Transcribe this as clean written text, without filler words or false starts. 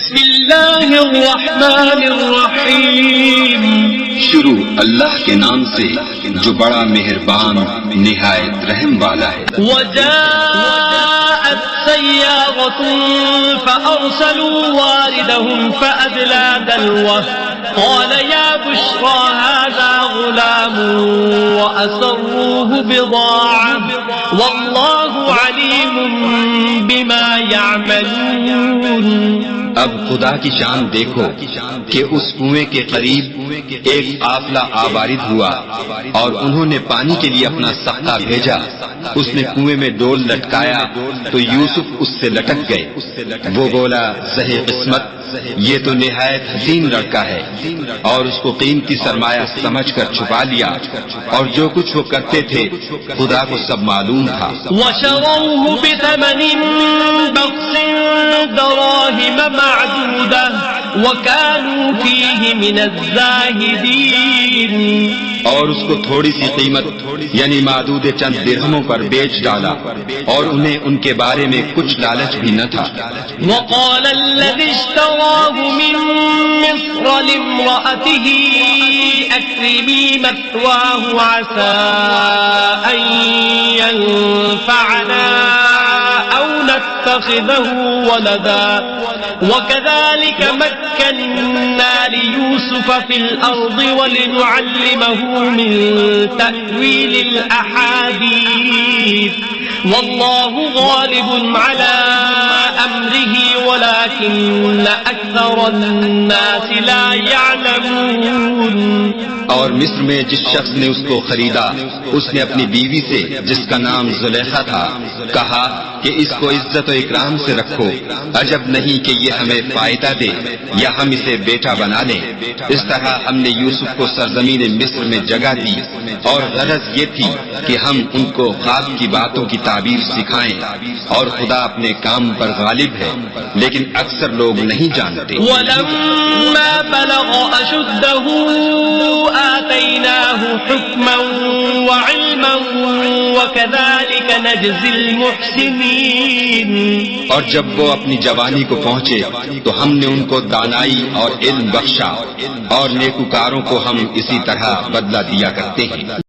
بسم اللہ الرحمن الرحیم، شروع اللہ کے نام سے جو بڑا مہربان نہایت رحم والا ہے۔ وجاءت سیارۃ فأرسلوا واردهم فأدلى دلوه قال يا بشرى هذا غلام وأسروه بضاعة والله عليم بما يعملون۔ اب خدا کی شان دیکھو کہ اس کنویں کے قریب ایک قافلہ آوارد ہوا اور انہوں نے پانی کے لیے اپنا سقا بھیجا۔ اس نے کنویں میں ڈول لٹکایا تو یوسف اس سے لٹک گئے۔ وہ بولا زہ قسمت، یہ تو نہایت حسین لڑکا ہے، اور اس کو قیمتی سرمایہ سمجھ کر چھپا لیا، اور جو کچھ وہ کرتے تھے خدا کو سب معلوم تھا۔ وشروه بثمن بخس دراهم معدودة وكانوا فيه من الزاهدين۔ اور اس کو تھوڑی سی قیمت یعنی معدود چند درہموں پر بیچ ڈالا، اور انہیں ان کے بارے میں کچھ لالچ بھی نہ تھا۔ وقال الذي اشتراه من مصر لامرأته أكرمي مثواه عسى أن ينفعنا أو نتخذه ولدا وكذلك مكنا ليوسف في الأرض ولنعلمه من تأويل الأحاديث والله غالب على أمره ولكن أكثر الناس لا يعلمون۔ اور مصر میں جس شخص نے اس کو خریدا، اس نے اپنی بیوی سے جس کا نام زلیخا تھا کہا کہ اس کو عزت و اکرام سے رکھو، عجب نہیں کہ یہ ہمیں فائدہ دے یا ہم اسے بیٹا بنا لیں۔ اس طرح ہم نے یوسف کو سرزمین مصر میں جگہ دی، اور غرض یہ تھی کہ ہم ان کو خواب کی باتوں کی تعبیر سکھائیں، اور خدا اپنے کام پر غالب ہے لیکن اکثر لوگ نہیں جانتے۔ ولما بلغ أشده آتيناه حكما وعلما وكذلك نجزي المحسنين۔ اور جب وہ اپنی جوانی کو پہنچے تو ہم نے ان کو دانائی اور علم بخشا، اور نیکوکاروں کو ہم اسی طرح بدلہ دیا کرتے ہیں۔